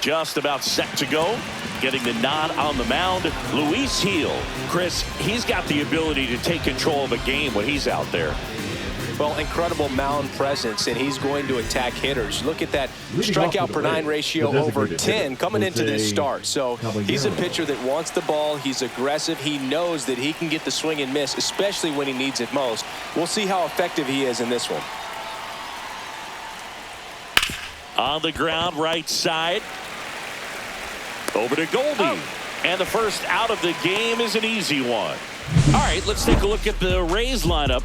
Just about set to go. Getting the nod on the mound, Luis Gil. Chris, he's got the ability to take control of a game when he's out there. Well, incredible mound presence, and he's going to attack hitters. Look at that strikeout per 9 ratio over 10 coming into this start. So he's a pitcher that wants the ball. He's aggressive. He knows that he can get the swing and miss, especially when he needs it most. We'll see how effective he is in this one. On the ground, right side. Over to Goldie. And the first out of the game is an easy one. All right, let's take a look at the Rays lineup.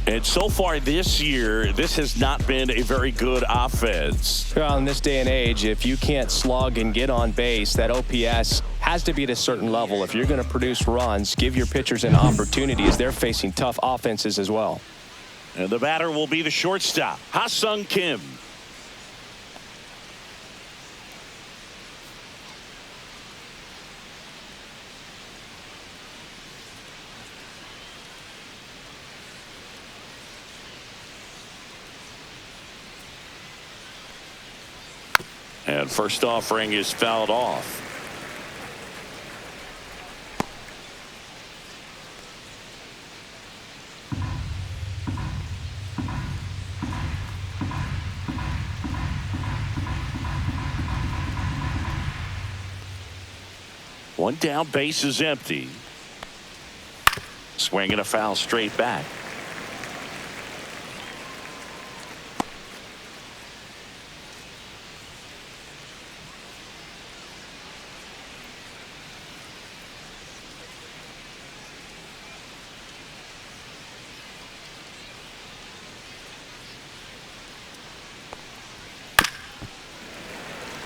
And so far this year, this has not been a very good offense. Well, in this day and age, if you can't slug and get on base, that OPS has to be at a certain level. If you're going to produce runs, give your pitchers an opportunity as they're facing tough offenses as well. And the batter will be the shortstop, Ha-Sung Kim. And first offering is fouled off. One down, base is empty. Swing and a foul straight back.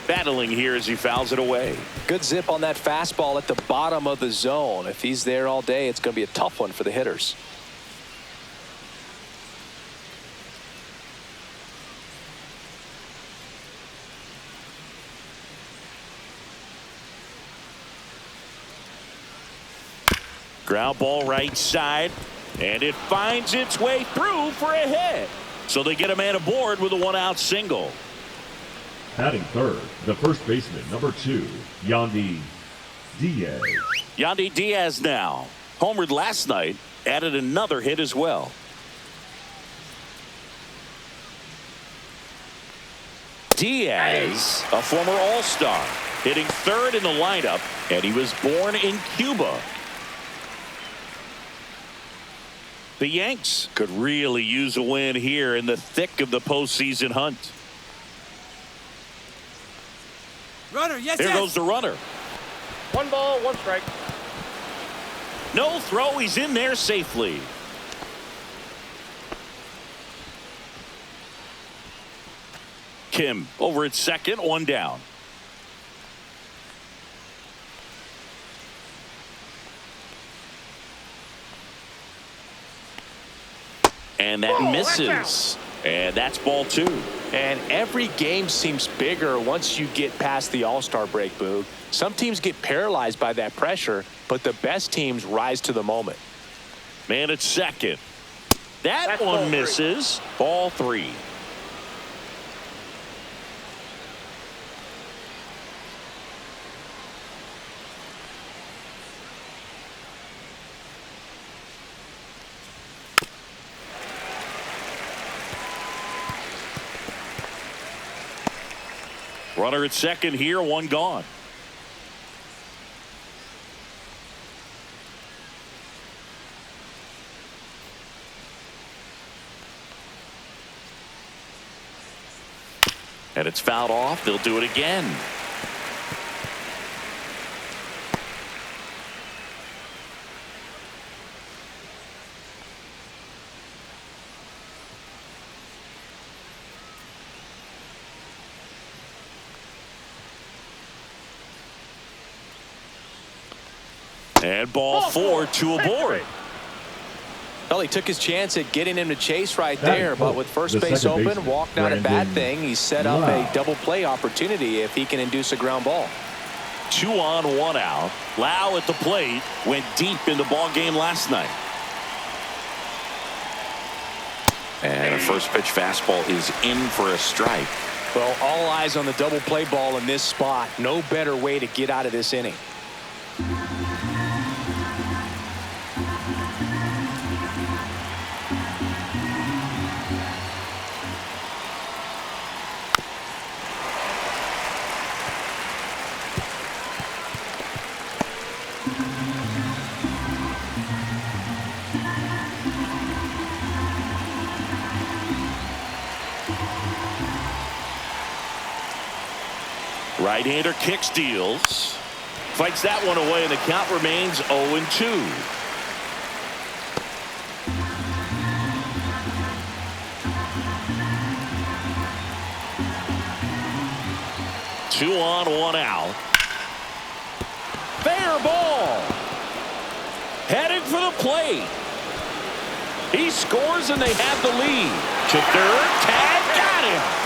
Battling here as he fouls it away. Good zip on that fastball at the bottom of the zone. If he's there all day, it's going to be a tough one for the hitters. Ground ball right side, and it finds its way through for a hit. So they get a man aboard with a one-out single. Batting third, the first baseman, number 2, Yandy Diaz. Yandy Diaz now. Homered last night, added another hit as well. Diaz, a former All-Star, hitting third in the lineup, and he was born in Cuba. The Yanks could really use a win here in the thick of the postseason hunt. Runner, yes, Here goes the runner. 1 ball, 1 strike. No throw. He's in there safely. Kim over at second, 1 down. And that misses. And that's ball 2. And every game seems bigger once you get past the All-Star break, Boog. Some teams get paralyzed by that pressure, but the best teams rise to the moment. Man at second. That's one misses. Ball 3. Runner at second here, 1 gone. And it's fouled off. They'll do it again. And ball 4, 2 aboard. Well, he took his chance at getting him to chase right there, but with first base open, walked not a bad thing. He set up a double play opportunity if he can induce a ground ball. 2 on, 1 out. Lau at the plate went deep in the ball game last night. And a first pitch fastball is in for a strike. Well, all eyes on the double play ball in this spot. No better way to get out of this inning. Right-hander kicks, deals. Fights that one away, and the count remains 0-2. Two on, one out. Fair ball. Heading for the plate. He scores, and they have the lead. To third, tag, got him.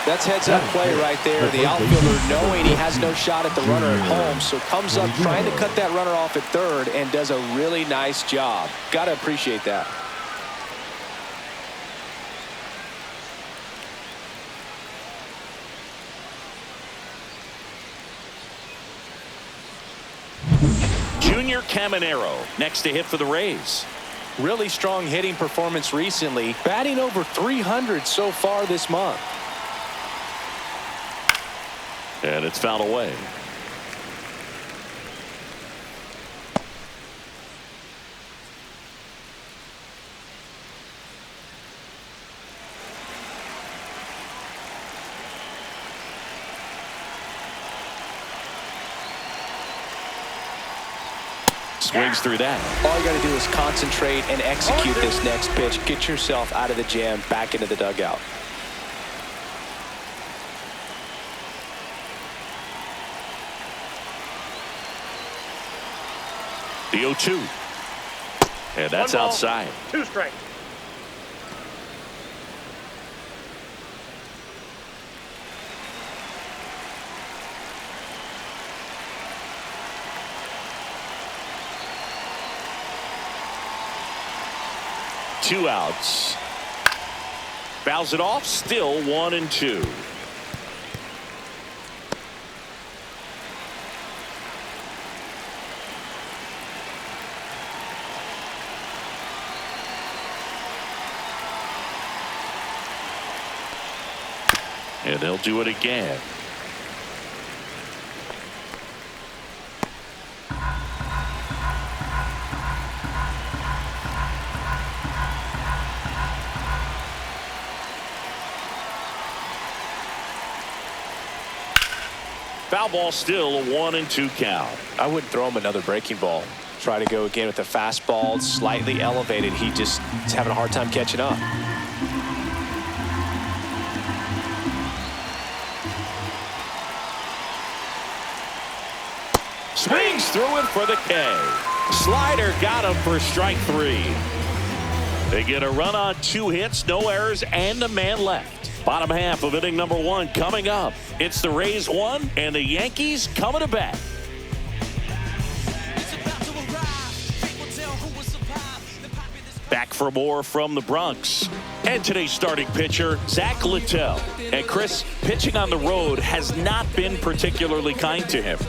That's heads-up play right there. The outfielder knowing he has no shot at the runner at home, so comes up trying to cut that runner off at third and does a really nice job. Got to appreciate that. Junior Caminero next to hit for the Rays. Really strong hitting performance recently, batting over 300 so far this month. And it's fouled away. Swings through that. All you got to do is concentrate and execute this next pitch. Get yourself out of the jam, back into the dugout. The 0-2. And that's One ball, outside. 2 strikes. Two outs. Fouls it off. Still 1-2. And they'll do it again. Foul ball, still a 1-2 count. I wouldn't throw him another breaking ball. Try to go again with the fastball, slightly elevated. He just is having a hard time catching up. Swings through it for the K. Slider got him for strike 3. They get a run on 2 hits, no errors, and a man left. Bottom half of inning number 1 coming up. It's the Rays 1 and the Yankees coming to bat. Back for more from the Bronx. And today's starting pitcher, Zach Littell. And Chris, pitching on the road has not been particularly kind to him.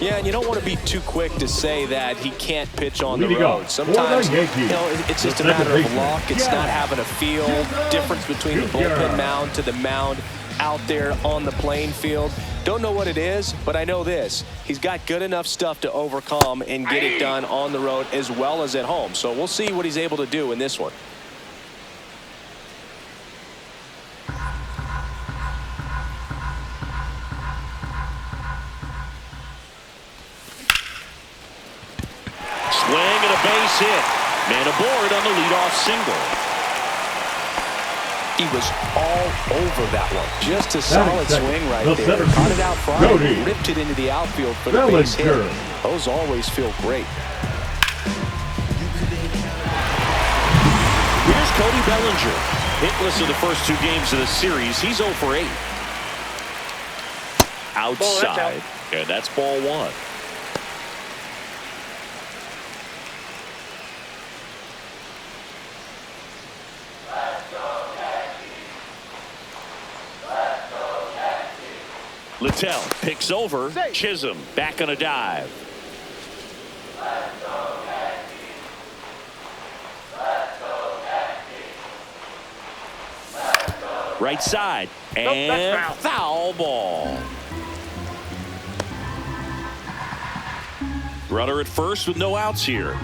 Yeah, and you don't want to be too quick to say that he can't pitch on the road. Sometimes, it's just a matter of luck. It's not having a feel. Difference between the bullpen mound to the mound out there on the playing field. Don't know what it is, but I know this. He's got good enough stuff to overcome and get it done on the road as well as at home. So we'll see what he's able to do in this one. Swing and a base hit. Man aboard on the leadoff single. He was all over that one. Just a solid swing right there. Caught it out front and ripped it into the outfield for the base hit. Those always feel great. Here's Cody Bellinger. Hitless in the first 2 games of the series. He's 0 for 8. Outside. And that's ball 1. Littell picks over Chisholm. Back on a dive. Right side. And foul ball. Runner at first with no outs here.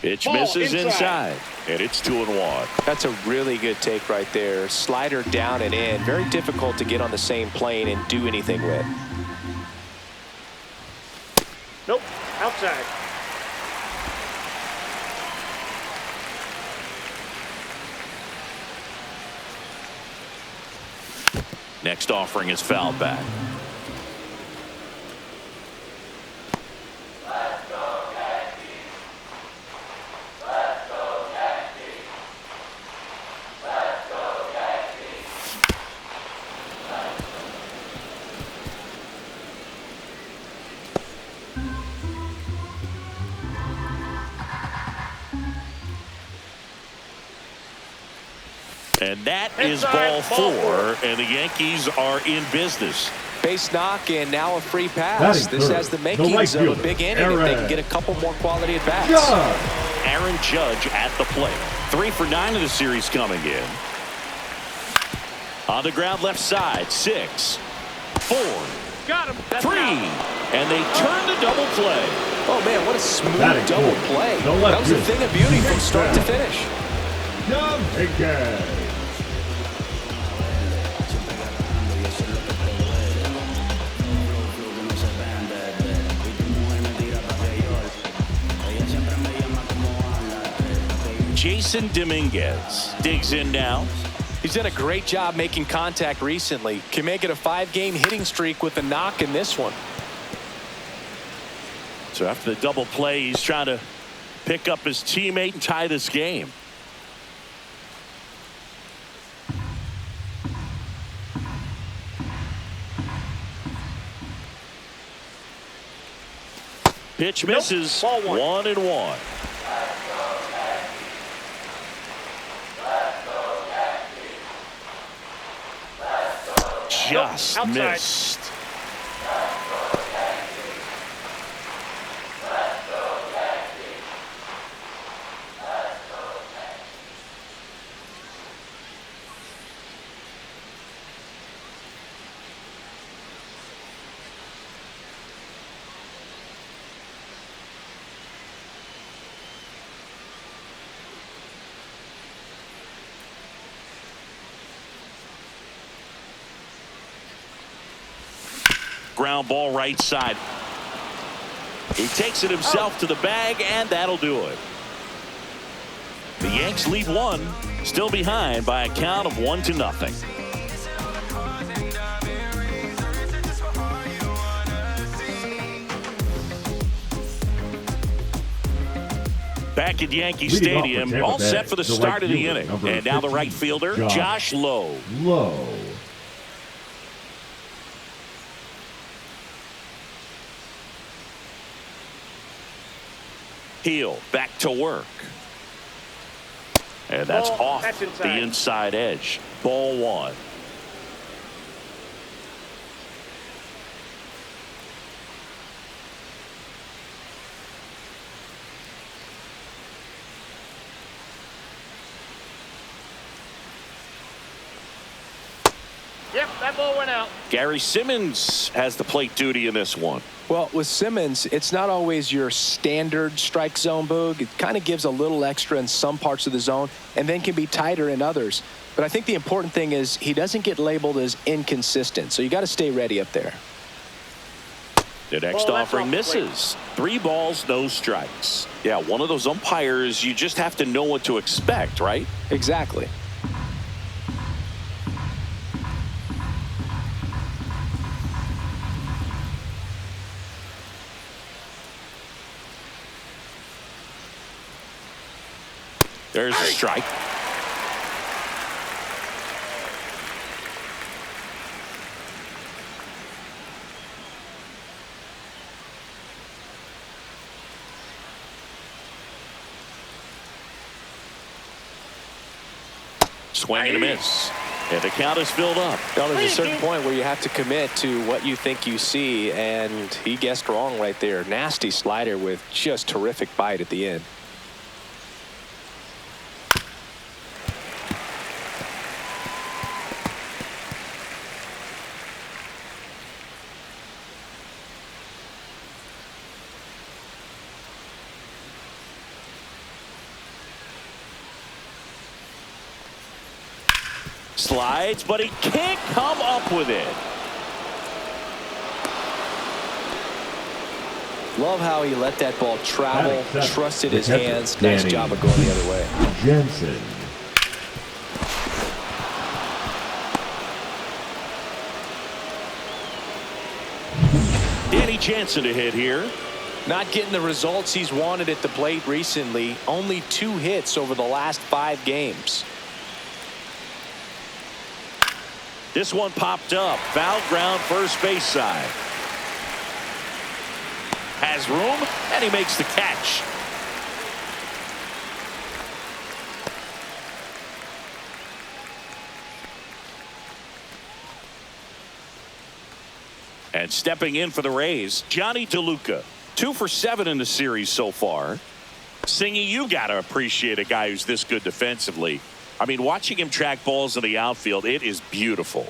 Pitch misses inside. And it's 2-1. That's a really good take right there. Slider down and in. Very difficult to get on the same plane and do anything with. Nope. Outside. Next offering is fouled back. And that is ball 4, and the Yankees are in business. Base knock and now a free pass. This has the makings of a big inning if they can get a couple more quality at bats. Aaron Judge at the plate. 3 for 9 of the series coming in. On the ground left side. 6, 4, Got him. 3, and they turn the double play. Oh man, what a smooth double play. That was a thing of beauty from start to finish. Jason Dominguez digs in now. He's done a great job making contact recently. Can make it a 5-game hitting streak with a knock in this one. So after the double play, he's trying to pick up his teammate and tie this game. Pitch misses. Ball 1-1. Just missed. Ground ball right side. He takes it himself to the bag, and that'll do it. The Yanks lead 1, still behind by a count of 1-0. Back at Yankee Stadium, all set for the start of the inning. And now the right fielder, Josh Lowe. Heel back to work. And that's off the inside edge. Ball 1. Yep, that ball went out. Gary Simmons has the plate duty in this one. Well, with Simmons, it's not always your standard strike zone, Boog. It kind of gives a little extra in some parts of the zone and then can be tighter in others. But I think the important thing is he doesn't get labeled as inconsistent, so you got to stay ready up there. The next offering misses. 3 balls, no strikes. Yeah, one of those umpires, you just have to know what to expect, right? Exactly. There's a strike. Swing and a miss. And the count is filled up. Now, there's a certain point where you have to commit to what you think you see, and he guessed wrong right there. Nasty slider with just terrific bite at the end. Slides, but he can't come up with it. Love how he let that ball travel, trusted his catcher, hands. Nice Danny job of going the other way. Jensen. Danny Jansen to hit here. Not getting the results he's wanted at the plate recently. Only 2 hits over the last 5 games. This one popped up. Foul ground, first base side. Has room, and he makes the catch. And stepping in for the Rays, Johnny DeLuca. 2 for 7 in the series so far. Singy, you got to appreciate a guy who's this good defensively. I mean, watching him track balls in the outfield, it is beautiful.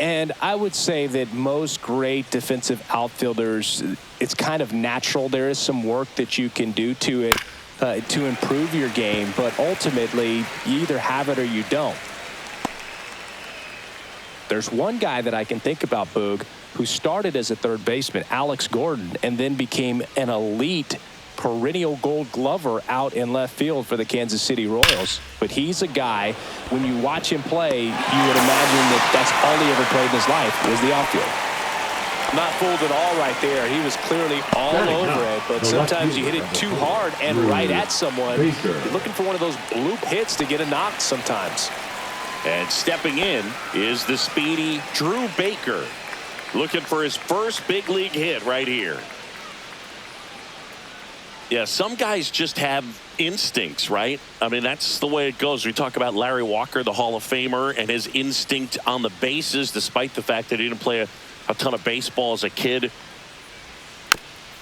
And I would say that most great defensive outfielders, it's kind of natural. There is some work that you can do to it to improve your game, but ultimately you either have it or you don't. There's one guy that I can think about, Boog, who started as a third baseman, Alex Gordon, and then became an elite perennial Gold Glover out in left field for the Kansas City Royals. But he's a guy, when you watch him play, you would imagine that that's all he ever played in his life was the outfield. Not fooled at all right there. He was clearly all over it, but sometimes you hit it too hard and right at someone. You're looking for one of those bloop hits to get a knock sometimes. And stepping in is the speedy Drew Baker, looking for his first big league hit right here. Yeah, some guys just have instincts, right? I mean, that's the way it goes. We talk about Larry Walker, the Hall of Famer, and his instinct on the bases, despite the fact that he didn't play a ton of baseball as a kid.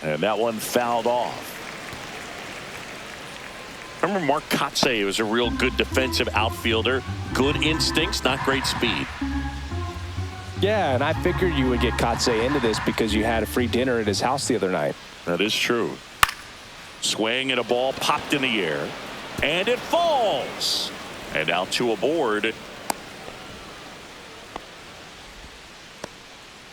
And that one fouled off. Remember Mark Kotsay was a real good defensive outfielder. Good instincts, not great speed. Yeah, and I figured you would get Kotsay into this because you had a free dinner at his house the other night. That is true. Swing and a ball popped in the air. And it falls. And out to a board.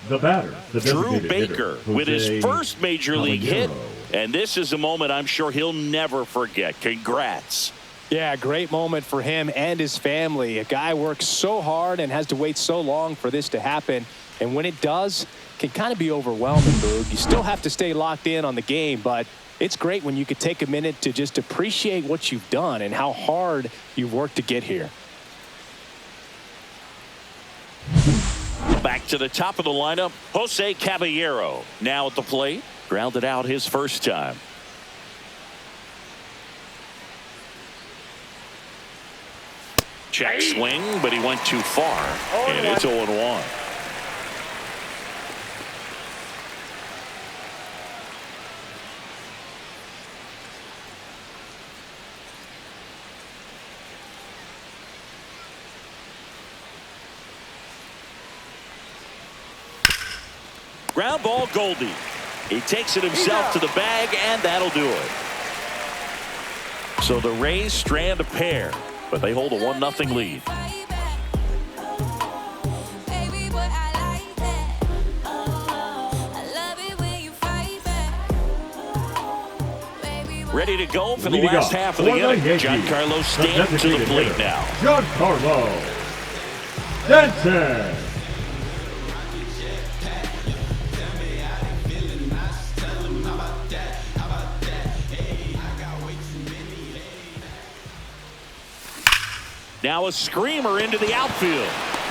The batter, the Drew designated Baker hitter, with his Jose first major league hit. Caballero. And this is a moment I'm sure he'll never forget. Congrats. Yeah, great moment for him and his family. A guy works so hard and has to wait so long for this to happen. And when it does, it can kind of be overwhelming, Boog. You still have to stay locked in on the game, but it's great when you could take a minute to just appreciate what you've done and how hard you've worked to get here. Back to the top of the lineup, Jose Caballero now at the plate. Grounded out his first time. Check swing, but he went too far. And it's 0-1. Ground ball, Goldie. He takes it himself to the bag, and that'll do it. So the Rays strand a pair, but they hold a 1-0 lead. Ready to go for the last half of the inning. Giancarlo Stanton to the plate now. Giancarlo Stanton. Now a screamer into the outfield.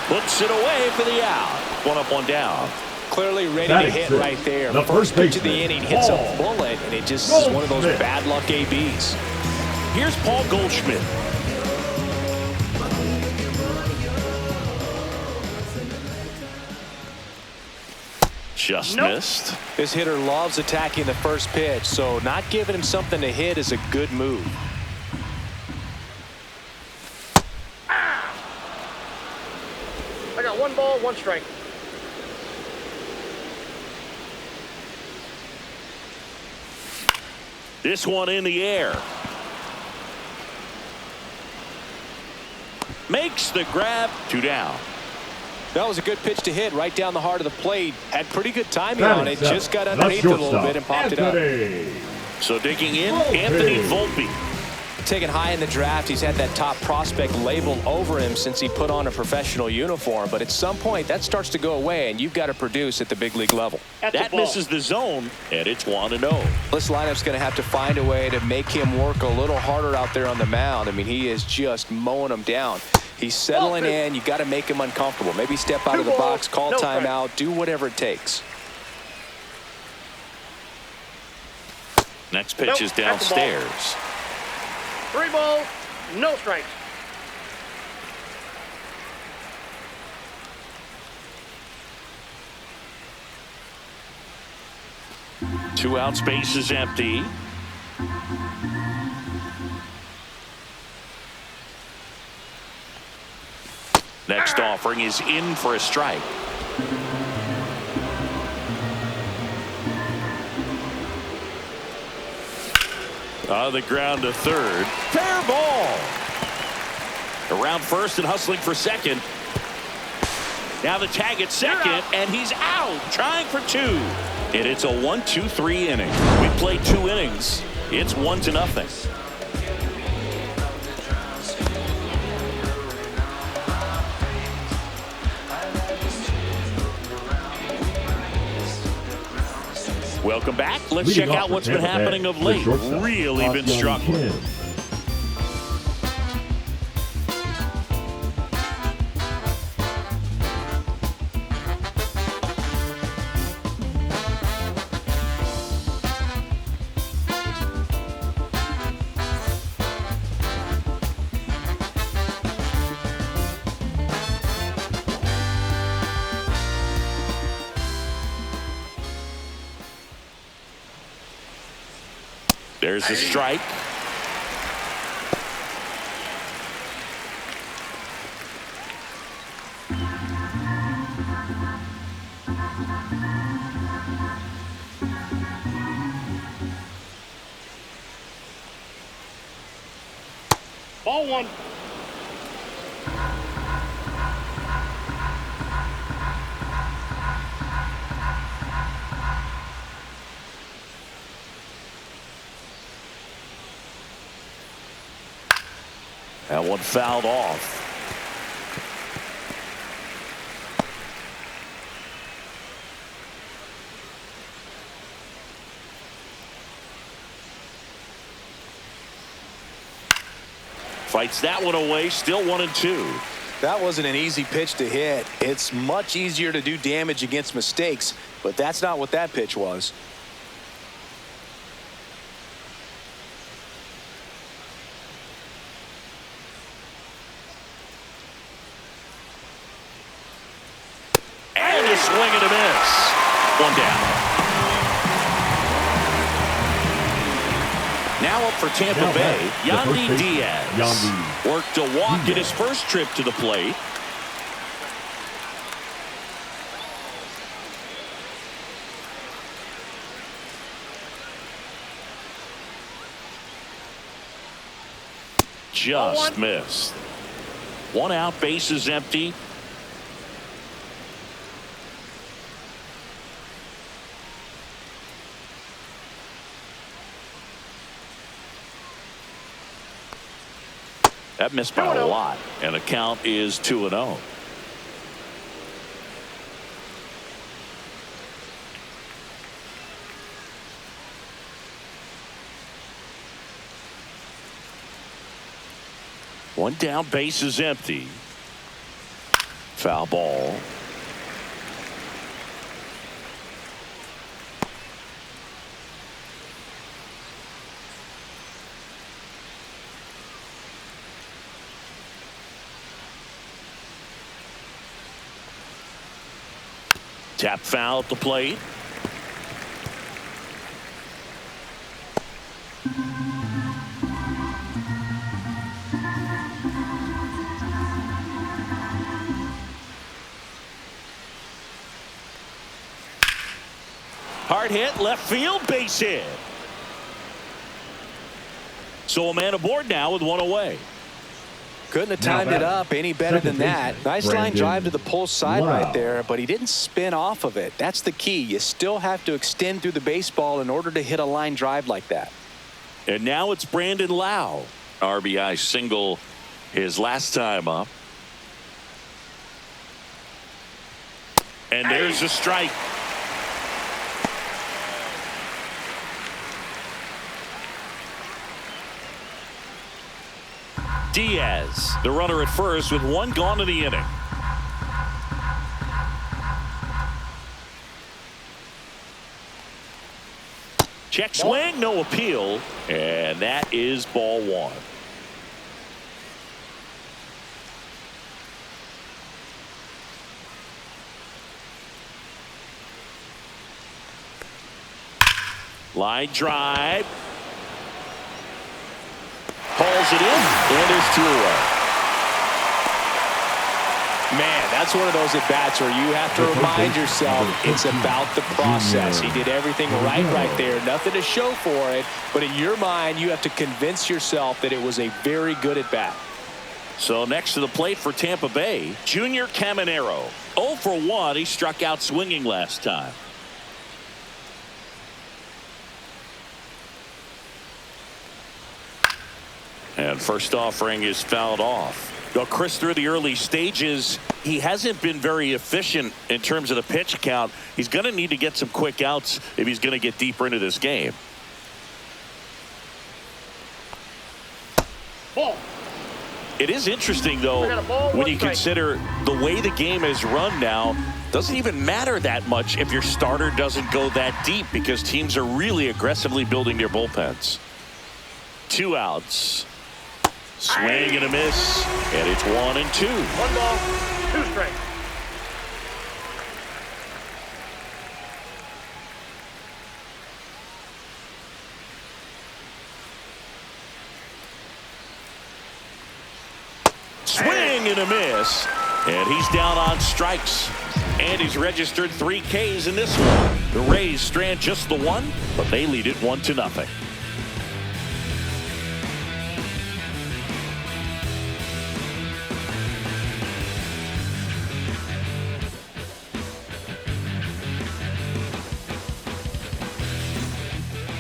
Puts it away for the out. 1 up, 1 down. Clearly ready to hit right there. The first pitch of the baseman, inning hits a Paul bullet, and it just is one of those bad luck ABs. Here's Paul Goldschmidt. Just Nope. missed. This hitter loves attacking the first pitch, so not giving him something to hit is a good move. I got 1 ball, 1 strike. This one in the air. Makes the grab. 2 down. That was a good pitch to hit right down the heart of the plate. Had pretty good timing on it. Seven. Just got The underneath it a little shortstop, bit and popped it up. Anthony. So digging in, Volpe. Anthony Volpe. Taken high in the draft, he's had that top prospect label over him since he put on a professional uniform. But at some point, that starts to go away, and you've got to produce at the big league level. That's a That ball. misses the zone, and it's 1-0. This lineup's going to have to find a way to make him work a little harder out there on the mound. I mean, he is just mowing them down. He's settling in. You got to make him uncomfortable. Maybe step out of the box, call No timeout, do whatever it takes. Next pitch Nope, is that's a ball. downstairs. 3 balls, no strikes. Two out, space is empty. Next offering is in for a strike. On the ground to third. Fair ball. Around first and hustling for second. Now the tag at second, and he's out, trying for 2. And it's a 1-2-3 inning. We played 2 innings. It's 1-0. Welcome back. Let's Leading check off out for what's been Tampa Bay, happening of the late. shortstop, Really been Austin struggling. Kim. There's a strike. Ball 1. That one fouled off. Fights that one away. Still 1-2. That wasn't an easy pitch to hit. It's much easier to do damage against mistakes, but that's not what that pitch was. And a swing and a miss. 1 down. Now up for Tampa Now Bay, back, the first Yandy baseman, Diaz. Yandy Worked a walk in his first trip to the plate. Just missed. 1 out, base is empty. That missed by a 2-0. lot, and the count is 2-0. One down, base is empty. Foul ball. Tap foul at the plate. Hard hit, left field, base hit. So a man aboard now with one away. Couldn't have timed it up any better than that. Nice line drive to the pull side right there, but he didn't spin off of it. That's the key. You still have to extend through the baseball in order to hit a line drive like that. And now it's Brandon Lau. RBI single his last time up. And there's a strike. Diaz, the runner at first with one gone in the inning. Check swing, no appeal, and that is ball one. Line drive. Pulls it in, and there's 2 away. Man, that's one of those at-bats where you have to remind yourself it's about the process. He did everything right there. Nothing to show for it, but in your mind, you have to convince yourself that it was a very good at-bat. So next to the plate for Tampa Bay, Junior Caminero. 0 for 1. He struck out swinging last time. And first offering is fouled off. Well, Chris, through the early stages, he hasn't been very efficient in terms of the pitch count. He's going to need to get some quick outs if he's going to get deeper into this game. Ball. It is interesting, though, when you consider the way the game is run now, doesn't even matter that much if your starter doesn't go that deep because teams are really aggressively building their bullpens. 2 outs. Swing and a miss, and it's 1 and 2. 1 ball, 2 strikes. Swing and a miss, and he's down on strikes. And he's registered 3 Ks in this one. The Rays strand just the 1, but they lead it 1-0.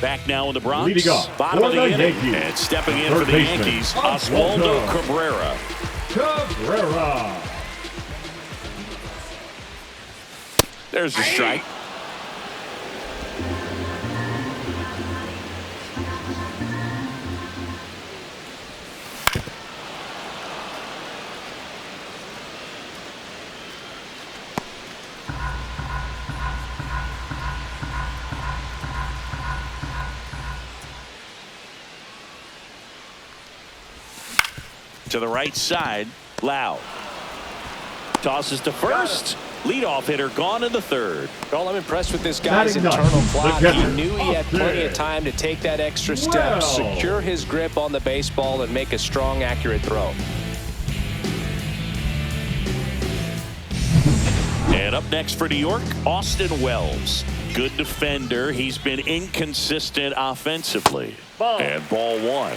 Back now in the Bronx. Leading off Bottom of the inning. Yankees. And stepping in for the Yankees, Oswaldo Cabrera. There's the strike. To the right side, Lau. Tosses to first. Leadoff hitter gone in the 3rd. Well, I'm impressed with this guy's internal clock. He knew he had plenty of time to take that extra step, secure his grip on the baseball, and make a strong, accurate throw. And up next for New York, Austin Wells. Good defender. He's been inconsistent offensively. And ball 1.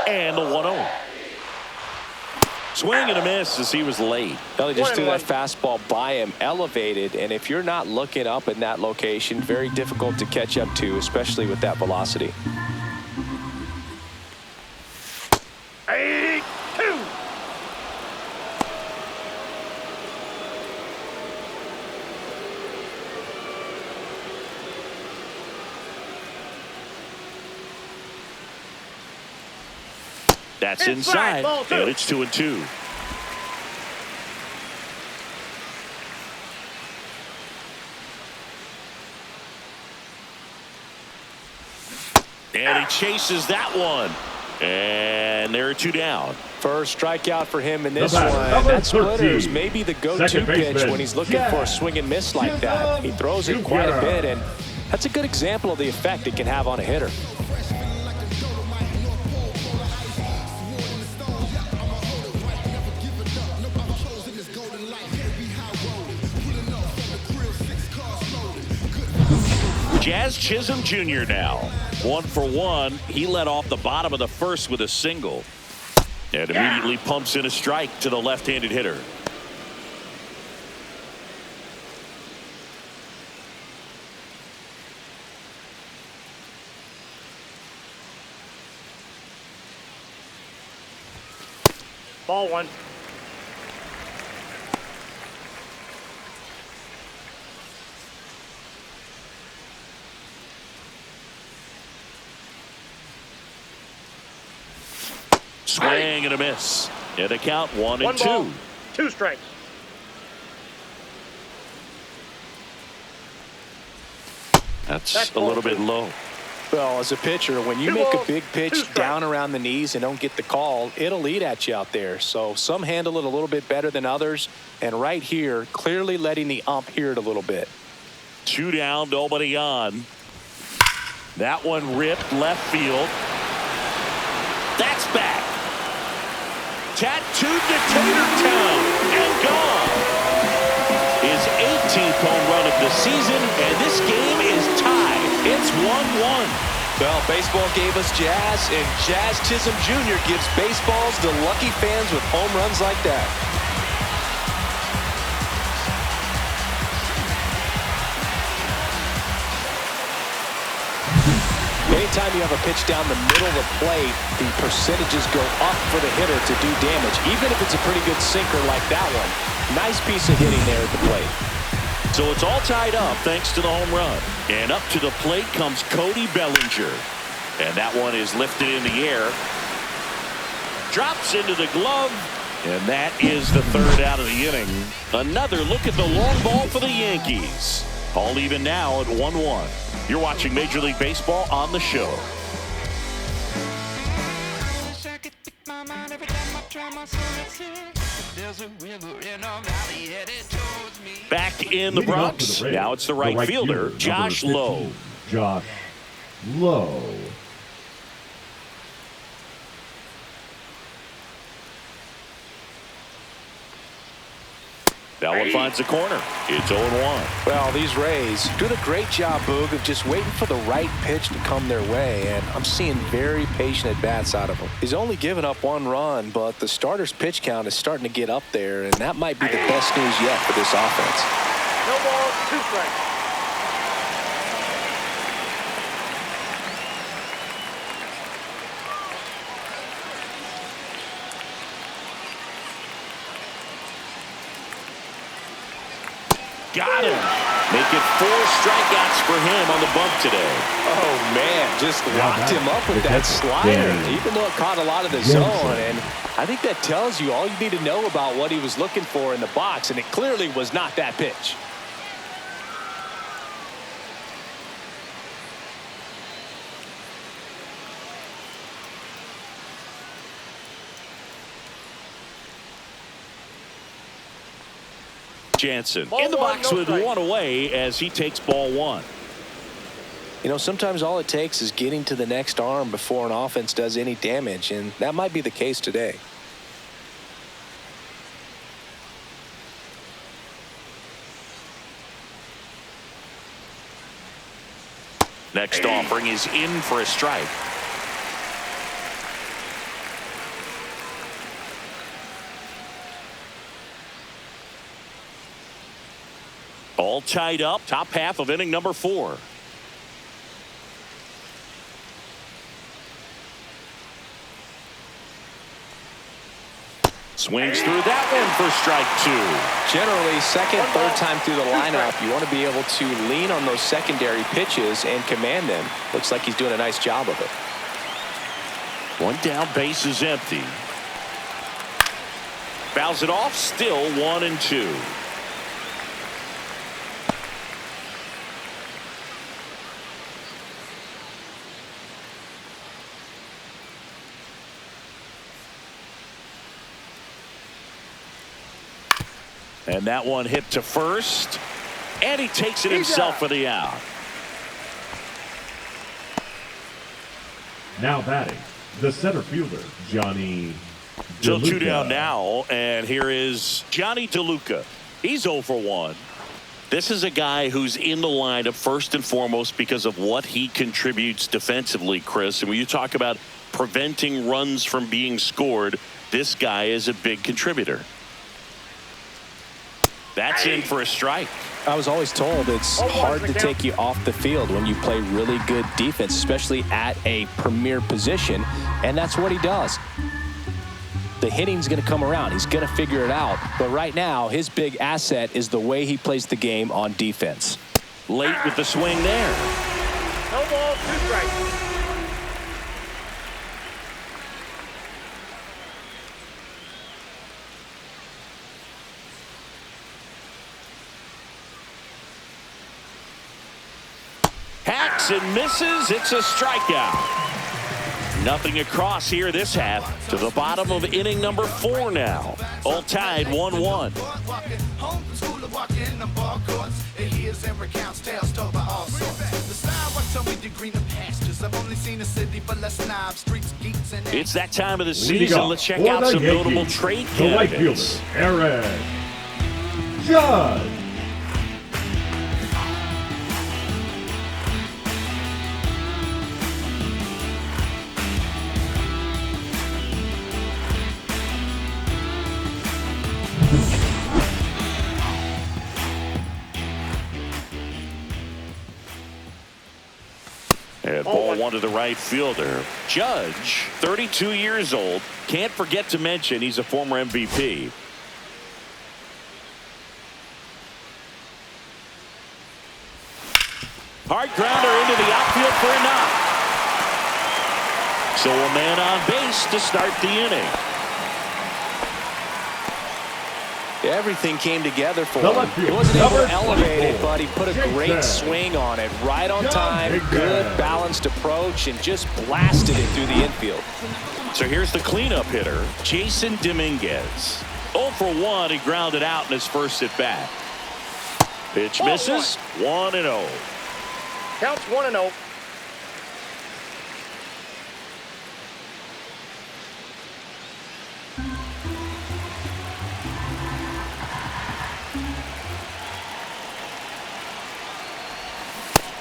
And the 1-0. Swing and a miss as he was late. Well, he just threw that fastball by him, elevated, and if you're not looking up in that location, very difficult to catch up to, especially with that velocity. 8-2. That's inside, and it's 2-2. And he chases that one. And there are 2 down. First strikeout for him in this one. Number That splitter's 13. maybe the go-to Second pitch baseman, when he's looking for a swing and miss like that. He throws it quite a bit, and that's a good example of the effect it can have on a hitter. Jazz Chisholm Jr. now. 1 for 1. He led off the bottom of the first with a single. And immediately pumps in a strike to the left-handed hitter. Ball 1. Swing and a miss. And a count 1 and 2. Ball, 2 strikes. That's a little bit low. Well, as a pitcher, when you 2 make a balls, big 2 pitch strikes. down around the knees and don't get the call, it'll eat at you out there. So some handle it a little bit better than others. And right here, clearly letting the ump hear it a little bit. 2 down, nobody on. That one ripped left field. That's back. Tattooed to Tatertown and gone. His 18th home run of the season, and this game is tied. It's 1-1. Well, baseball gave us Jazz, and Jazz Chisholm Jr. gives baseballs to lucky fans with home runs like that. Anytime you have a pitch down the middle of the plate, the percentages go up for the hitter to do damage, even if it's a pretty good sinker like that one. Nice piece of hitting there at the plate. So it's all tied up thanks to the home run. And up to the plate comes Cody Bellinger. And that one is lifted in the air. Drops into the glove. And that is the 3rd out of the inning. Another look at the long ball for the Yankees. All even now at 1-1. You're watching Major League Baseball on the show. Back in the Bronx. Now it's the right fielder, Josh Lowe. Josh Lowe. That one finds the corner. It's 0-1. Well, these Rays doing a great job, Boog, of just waiting for the right pitch to come their way, and I'm seeing very patient at-bats out of him. He's only given up 1 run, but the starter's pitch count is starting to get up there, and that might be the best news yet for this offense. No balls, 2 strikes. Got him. Make it 4 strikeouts for him on the bump today. Oh, man, just locked him up with that slider, even though it caught a lot of the zone. And I think that tells you all you need to know about what he was looking for in the box, and it clearly was not that pitch. Jansen Ball in the 1, box no with strike. 1 away as he takes ball 1. You know, sometimes all it takes is getting to the next arm before an offense does any damage, and that might be the case today. Next offering is in for a strike. All tied up, top half of inning number 4. Swings through that one for strike 2. Generally, second, third time through the lineup, you want to be able to lean on those secondary pitches and command them. Looks like he's doing a nice job of it. 1 down, base is empty. Fouls it off, still 1-2. And that one hit to first. And he takes it himself for the out. Now batting, the center fielder, Johnny So DeLuca. 2 down now, and here is Johnny DeLuca. He's 0 for 1. This is a guy who's in the lineup first and foremost because of what he contributes defensively, Chris. And when you talk about preventing runs from being scored, this guy is a big contributor. That's in for a strike. I was always told it's hard to take you off the field when you play really good defense, especially at a premier position, and that's what he does. The hitting's going to come around. He's going to figure it out. But right now, his big asset is the way he plays the game on defense. Late with the swing there. No ball, 2 strikes. Hacks and misses. It's a strikeout. Nothing across here this half. To the bottom of inning number 4 now. All tied 1-1. It's that time of the season. Let's check out some notable trade the right fielder, candidates. Aaron Judge. And ball 1 to the right fielder. Judge, 32 years old. Can't forget to mention he's a former MVP. Hard grounder into the outfield for a knock. So a man on base to start the inning. Everything came together for The him. left He field, wasn't able to number elevate it, 24. but he put a Big great Ben. swing on it. Right on John time, Big good Ben. balanced approach, and just blasted it through the infield. So here's the cleanup hitter, Jason Dominguez. 0 for 1, he grounded out in his first at bat. Pitch misses, 1-0. Counts 1-0.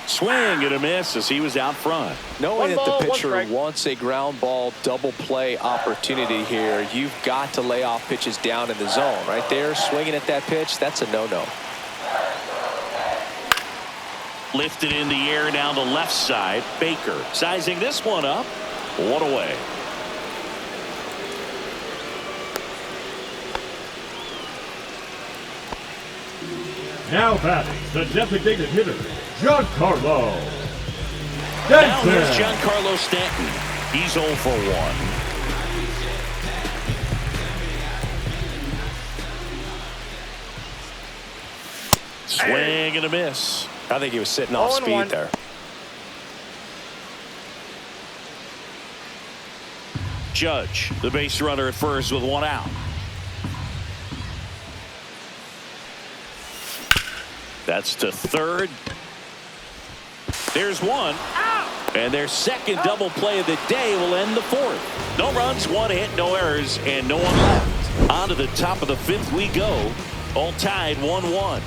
Swing and a miss as he was out front. Knowing that the 1 ball, 1 pitcher strike. wants a ground ball double play opportunity here, you've got to lay off pitches down in the zone. Right there, swinging at that pitch, that's a no-no. Lifted in the air down the left side. Baker sizing this one up. 1 away. Now batting, the designated hitter, Giancarlo Now here's Stanton. Giancarlo Stanton. He's 0 for 1. Swing and a miss. I think he was sitting off 0-1. speed there. Judge, the base runner at first with 1 out. That's to third. There's 1. And their second double play of the day will end the 4th. No runs, 1 hit, no errors, and no one left. On to the top of the 5th we go. All tied 1-1.